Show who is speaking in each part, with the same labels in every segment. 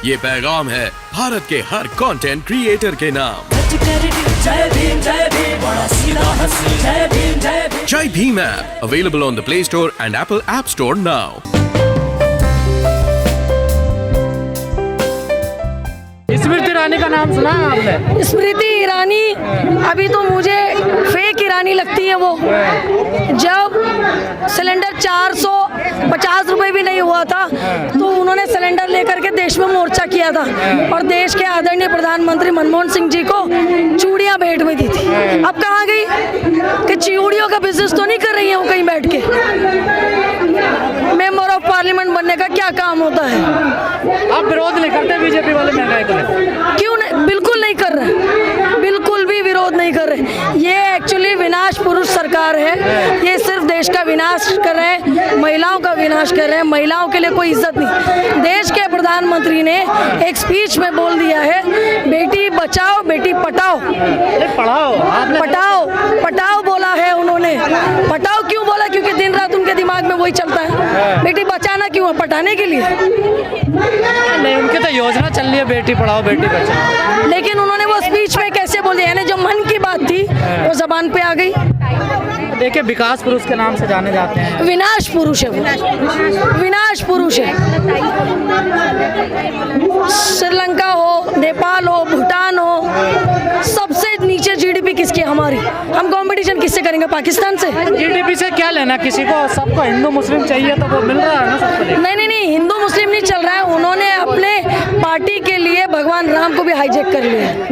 Speaker 1: ये पैगाम है भारत के हर कंटेंट क्रिएटर के नाम। Jai Bhim app available on the Play Store and Apple App Store now.
Speaker 2: Smriti Irani का नाम सुना है आपने?
Speaker 3: स्मृति ईरानी अभी तो मुझे फेक ईरानी लगती है। वो जब सिलेंडर 450 रुपए भी नहीं हुआ था तो उन्होंने सिलेंडर लेकर के देश में मोर्चा किया था और देश के आदरणीय प्रधानमंत्री मनमोहन सिंह जी को चूड़ियां भेंट में दी थी। अब कहाँ गई कि चूड़ियों का बिजनेस तो नहीं कर रही है वो कहीं बैठ के। मेंबर ऑफ पार्लियामेंट बनने का क्या काम होता है?
Speaker 2: आप विरोध नहीं करते बीजेपी वाले महंगाई को?
Speaker 3: क्यों नहीं? बिल्कुल नहीं कर रहे, बिल्कुल भी विरोध नहीं कर रहे। ये एक्चुअली विनाश पुरुष सरकार है। ये सिर्फ देश का विनाश कर रहे हैं, महिलाओं का विनाश कर रहे हैं। महिलाओं के लिए कोई इज्जत नहीं। देश के प्रधानमंत्री ने एक स्पीच में बोल दिया है, बेटी बचाओ बेटी पटाओ। पटाओ पटाओ बोला है उन्होंने। पटाओ क्यों बोला? क्योंकि दिन रात उनके दिमाग में वही चलता है। बेटी बचाना क्यों है? पटाने के लिए
Speaker 2: नहीं। उनकी तो योजना चल रही है बेटी पढ़ाओ बेटी बचाओ,
Speaker 3: लेकिन उन्होंने वो स्पीच में कैसे बोल दिया? यानी जो मन की बात थी वो जबान पे आ गई।
Speaker 2: देखिए विकास पुरुष के नाम से जाने जाते हैं।
Speaker 3: विनाश पुरुष है वो, विनाश पुरुष है। श्रीलंका हो, नेपाल हो, भूटान हो, सबसे नीचे जीडीपी किसकी? हमारी। हम कंपटीशन किससे करेंगे? पाकिस्तान से।
Speaker 2: जीडीपी से क्या लेना किसी को? सबको हिंदू मुस्लिम चाहिए तो वो मिल रहा है ना सबको।
Speaker 3: नहीं, हिंदू मुस्लिम नहीं चल रहा है। उन्होंने अपने पार्टी के लिए भगवान राम को भी हाईजैक कर लिया है।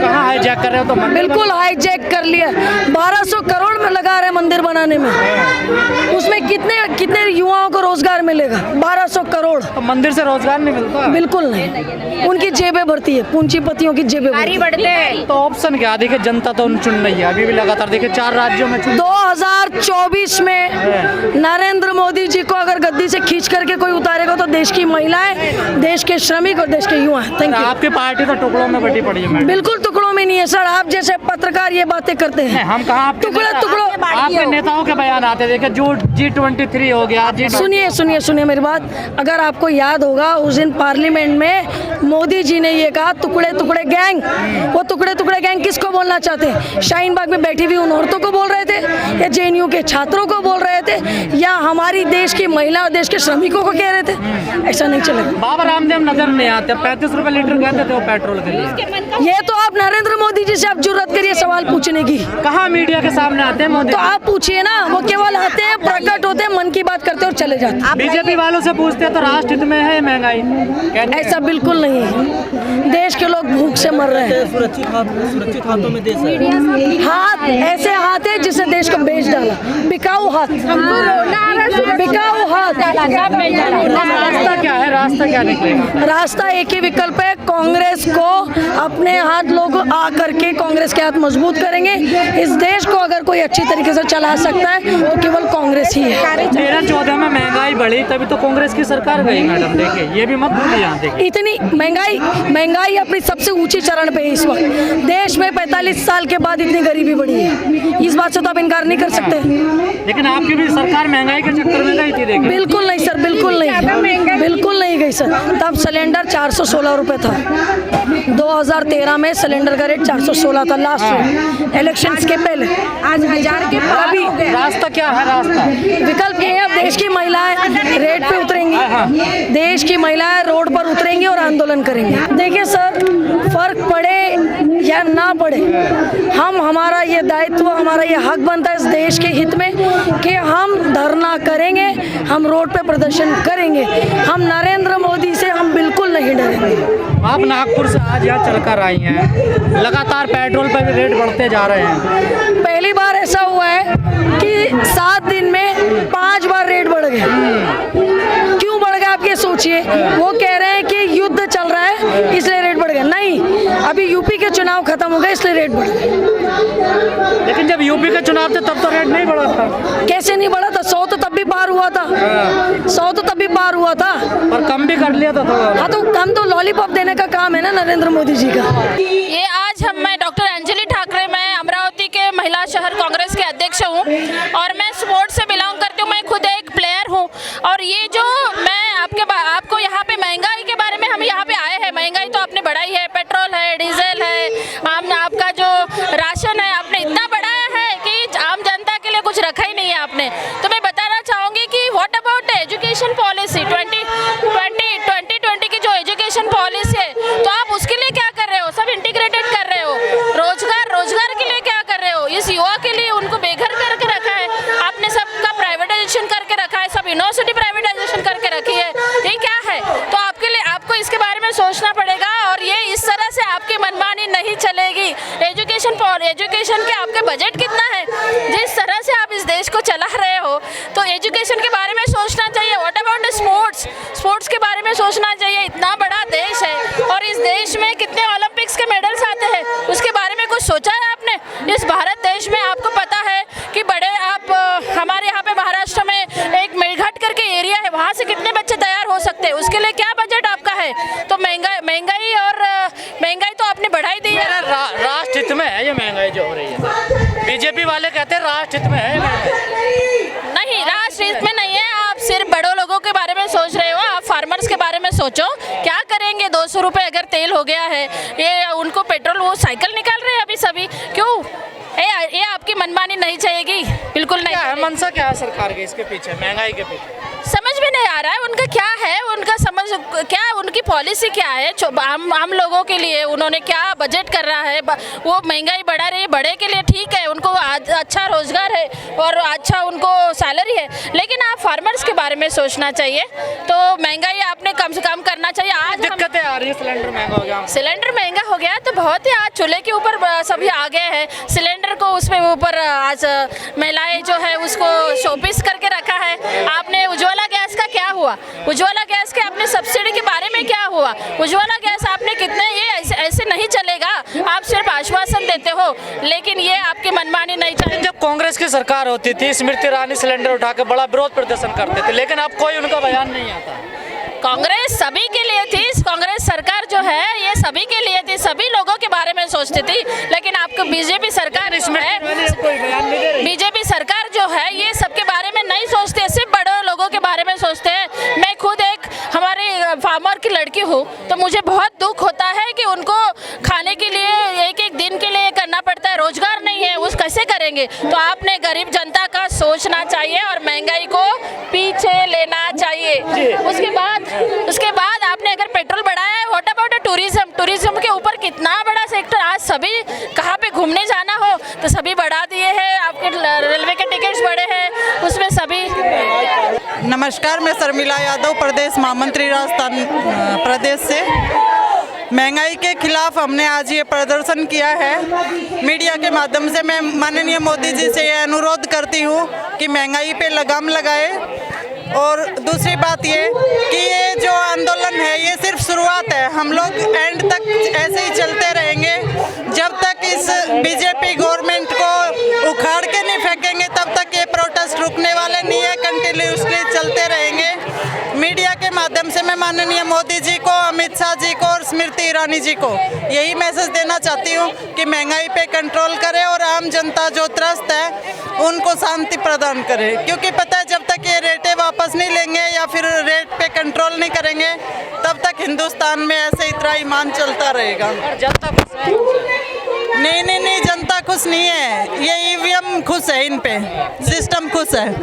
Speaker 2: कहाँ हाईजैक कर रहे हो? तो
Speaker 3: बिल्कुल हाईजैक कर लिया। 1200 करोड़ में लगा रहे मंदिर बनाने में। उसमें कितने युवाओं को रोजगार मिलेगा? 1200 करोड़।
Speaker 2: तो मंदिर से रोजगार नहीं मिलता?
Speaker 3: बिल्कुल नहीं। उनकी जेबें भरती है, पूंजीपतियों की जेबें बढ़ते हैं।
Speaker 2: तो ऑप्शन क्या? देखिए जनता तो चुन रही है अभी भी लगातार। देखिए 4 राज्यों में
Speaker 3: 2024 में नरेंद्र मोदी जी को अगर गद्दी से खींच करके कोई उतारेगा तो देश की महिलाएं, देश के श्रमिक और देश के युवा। Thank you.
Speaker 2: आपकी पार्टी तो टुकड़ों में बटी पड़ी है।
Speaker 3: बिल्कुल टुकड़ों में नहीं है सर। आप जैसे पत्रकार ये बातें करते हैं।
Speaker 2: हम कहाँ
Speaker 3: टुकड़ों
Speaker 2: आपके नेताओं के बयान आते देखे। जो G23 हो गया।
Speaker 3: सुनिए मेरी बात। अगर आपको याद होगा उस दिन पार्लियामेंट में मोदी जी ने ये कहा टुकड़े टुकड़े गैंग। वो टुकड़े टुकड़े गैंग किसको बोलना चाहते हैं? शाहीन बाग में बैठी हुई उन औरतों को बोल रहे थे, या JNU के छात्रों को बोल रहे थे, या हमारी देश की महिला और देश के श्रमिकों को कह रहे थे? ऐसा नहीं चलेगा।
Speaker 2: बाबा रामदेव नजर नहीं आते। 35 रुपए लीटर कहते थे वो पेट्रोल के लिए।
Speaker 3: ये तो आप नरेंद्र मोदी जी से आप जुर्रत करिए सवाल पूछने की।
Speaker 2: कहाँ मीडिया के सामने आते हैं मोदी?
Speaker 3: तो आप पूछिए ना। वो केवल आते हैं, प्रकट होते हैं, मन की बात करते हैं और चले जाते हैं।
Speaker 2: बीजेपी वालों से पूछते हैं तो राष्ट्र हित में है महंगाई?
Speaker 3: ऐसा बिल्कुल नहीं है। देश के लोग भूख से मर रहे हैं।
Speaker 4: सुरक्षित हाथों में देश है।
Speaker 3: हाथ ऐसे हाथ है जिसने देश को बेच डाला। बिकाऊ हाथ, बिकाऊ हाथ।
Speaker 2: रास्ता क्या है? रास्ता क्या निकलेगा?
Speaker 3: रास्ता एक ही विकल्प है। कांग्रेस को अपने हाथ लोग आकर के कांग्रेस के हाथ मजबूत करेंगे। इस देश को अगर कोई अच्छी तरीके से चला सकता है तो केवल कांग्रेस ही है।
Speaker 2: 13-14 में महंगाई बढ़ी तभी तो कांग्रेस की सरकार गई मैडम। देखिए ये भी मत भूलिए। यहाँ देखिए
Speaker 3: इतनी महंगाई अपनी सबसे ऊंची चरण पे है इस वक्त। देश में 45 साल के बाद इतनी गरीबी बढ़ी है। इस बात से तो आप इनकार नहीं कर सकते।
Speaker 2: लेकिन आपकी भी सरकार महंगाई के चक्कर में गई थी। देखिए
Speaker 3: बिल्कुल नहीं सर, बिल्कुल नहीं गई सर। तब सिलेंडर 416 रुपए था। 2013 में सिलेंडर का रेट 416 था लास्ट इलेक्शंस के पहले। आज 1000 के अभी।
Speaker 2: रास्ता क्या है? रास्ता
Speaker 3: विकल्प ये है, अब देश की महिलाएं रेट पे उतरेंगी, देश की महिलाएं रोड पर उतरेंगी और आंदोलन करेंगे। देखिए सर, फर्क पड़े या ना पड़े, हमारा ये दायित्व, हमारा ये हक बनता है इस देश के हित में कि हम धरना करेंगे, हम रोड पे प्रदर्शन करेंगे। हम नरेंद्र मोदी से हम बिल्कुल नहीं डरेंगे।
Speaker 2: आप नागपुर से आज यहाँ चलकर आई हैं। लगातार पेट्रोल पर भी रेट बढ़ते जा रहे हैं।
Speaker 3: पहली बार ऐसा हुआ है कि 7 दिन में 5 बार रेट बढ़ गए। क्यों बढ़ गया आप ये सोचिए। वो कह रहे हैं कि युद्ध चल रहा है इसलिए रेट बढ़ गया। नहीं, अभी यूपी के चुनाव खत्म हो गए इसलिए रेट बढ़ गए।
Speaker 2: लेकिन जब यूपी के चुनाव थे तब तो रेट नहीं बढ़ा था।
Speaker 3: कैसे नहीं बढ़ा था? 100 तो तब भी पार हुआ था। 100 तो तब भी पार हुआ था।
Speaker 2: पर कम भी कर लिया था थोड़ा।
Speaker 3: हाँ तो कम तो लॉलीपॉप देने का काम है ना नरेंद्र मोदी जी का।
Speaker 5: ये आज मैं डॉक्टर अंजलि ठाकरे, मैं अमरावती के महिला शहर कांग्रेस के अध्यक्ष हूँ और मैं स्पोर्ट्स से बिलोंग करती हूँ। मैं खुद एक प्लेयर हूँ और ये जो मैं आपको यहाँ पे महंगाई के बारे में हम यहाँ पे आए हैं। महंगाई तो आपने बढ़ाई है, पेट्रोल है, डीजल है, आपका जो राशन है आपने इतना बढ़ाया है कि आम जनता के लिए कुछ रखा ही नहीं है आपने। तो मैं बताना चाहूँगी कि व्हाट अबाउट एजुकेशन पॉलिसी 2020 की जो एजुकेशन पॉलिसी है, तो आप उसके लिए क्या कर रहे हो? सब इंटीग्रेटेड कर रहे हो। रोजगार के लिए क्या कर रहे हो? इस युवा के लिए उनको बेघर करके रखा है आपने, सबका प्राइवेटाइजेशन करके रखा है, सब यूनिवर्सिटी प्राइवेटाइजेशन करके रखी है। ये क्या है? तो आपको इसके बारे में सोचना पड़ेगा और ये इस तरह से आपकी मनमानी नहीं चलेगी। एजुकेशन के आपके बजट कितना है? जिस तरह से आप इस देश को चला रहे हो, तो एजुकेशन के बारे में सोचना चाहिए। व्हाट अबाउट स्पोर्ट्स के बारे में सोचना चाहिए। इतना बड़ा देश है और इस देश में कितने ओलंपिक्स के मेडल्स आते हैं, उसके बारे में कुछ सोचा है आपने? इस भारत देश में आपको पता है कि हमारे यहाँ पे महाराष्ट्र में एक मेलघाट करके एरिया है, वहाँ से कितने बच्चे तैयार हो सकते हैं? उसके लिए क्या बजट आपका है? तो महंगाई तो आपने बढ़ाई दी है।
Speaker 2: राष्ट्र हित में है ये महंगाई जो हो रही है। बीजेपी वाले कहते हैं राष्ट्र हित में है
Speaker 5: नहीं, राष्ट्र हित में नहीं है। आप सिर्फ बड़ों लोगों के बारे में सोच रहे हो। आप फार्मर्स के बारे में सोचो, क्या करेंगे? 200 रुपये अगर तेल हो गया है, ये उनको पेट्रोल, वो साइकिल निकाल रहे हैं अभी सभी। क्यों? ये आपकी मनमानी नहीं चाहिएगी, बिल्कुल नहीं।
Speaker 2: क्या है मनसा, क्या है सरकार के इसके पीछे, महंगाई के पीछे?
Speaker 5: समझ में नहीं आ रहा है उनका क्या है, उनका समझ क्या, उनकी पॉलिसी क्या है हम लोगों के लिए। उन्होंने क्या बजट कर रहा है? वो महंगाई बढ़ा रही है, बड़े के लिए ठीक है, उनको अच्छा रोजगार है और अच्छा उनको सैलरी है, लेकिन आप फार्मर्स के बारे में सोचना चाहिए। तो महंगाई आपने कम से कम करना चाहिए। आज
Speaker 2: दिक्कतें आ रही है, सिलेंडर महंगा हो गया।
Speaker 5: सिलेंडर महंगा हो गया तो बहुत ही, आज चूल्हे के ऊपर सभी आ गए हैं। सिलेंडर को उसमें ऊपर आज महिलाएं जो है उसको शोपीस करके रखा है। आपने उज्ज्वला गैस का क्या हुआ? उज्ज्वला गैस के आपने सब्सिडी के बारे में क्या हुआ? उज्ज्वला गैस आपने कितने, ये ऐसे नहीं चलेगा। आप सिर्फ आश्वासन देते हो, लेकिन ये आपकी मनमानी नहीं चलेगी।
Speaker 2: जब कांग्रेस की सरकार होती थी, स्मृति ईरानी सिलेंडर उठा के बड़ा विरोध प्रदर्शन करते थे, लेकिन अब कोई उनका बयान नहीं आता।
Speaker 5: कांग्रेस सभी के लिए थी, कांग्रेस सरकार जो है ये सभी के लिए थी, सभी लोगों के बारे में सोचती थी। लेकिन आपको बीजेपी सरकार जो है ये सबके बारे में नहीं सोचते, सिर्फ बड़े लोगों के बारे में सोचते हैं। मैं खुद एक हमारे फार्मर की लड़की हूँ, तो मुझे बहुत दुख होता है कि उनको खाने के लिए एक दिन के लिए करना पड़ता है, रोजगार नहीं है, उस कैसे करेंगे? तो आपने गरीब जनता का सोचना चाहिए और महंगाई को पीछे लेना चाहिए। उसके बाद आपने अगर पेट्रोल बढ़ाया है, व्हाट अबाउट टूरिज्म के ऊपर कितना बड़ा सेक्टर, आज सभी कहाँ पे घूमने जाना हो तो सभी बढ़ा दिए हैं। आपके रेलवे के टिकट्स बढ़े हैं, उसमें सभी।
Speaker 6: नमस्कार, मैं शर्मिला यादव, प्रदेश महामंत्री राजस्थान प्रदेश से। महंगाई के खिलाफ हमने आज ये प्रदर्शन किया है। मीडिया के माध्यम से मैं माननीय मोदी जी से ये अनुरोध करती हूँ कि महंगाई पे लगाम लगाए। और दूसरी बात ये कि ये जो आंदोलन है ये सिर्फ शुरुआत है, हम लोग एंड तक ऐसे ही चलते रहेंगे। जब तक इस बीजेपी गवर्नमेंट को उखाड़ के नहीं फेंकेंगे तब तक ये प्रोटेस्ट रुकने वाले नहीं है, कंटिन्यूसली चलते रहेंगे। मीडिया के माध्यम से मैं माननीय मोदी जी को, अमित शाह जी को और स्मृति ईरानी जी को यही मैसेज देना चाहती हूँ कि महंगाई पे कंट्रोल करें और आम जनता जो त्रस्त है उनको शांति प्रदान करें। क्योंकि पता है जब तक ये रेटें वापस नहीं लेंगे या फिर रेट पे कंट्रोल नहीं करेंगे तब तक हिंदुस्तान में ऐसे इतना ईमान चलता रहेगा।
Speaker 2: जनता खुश है?
Speaker 6: नहीं, जनता खुश नहीं है, ये ईवीएम खुश है, इन पे सिस्टम खुश है।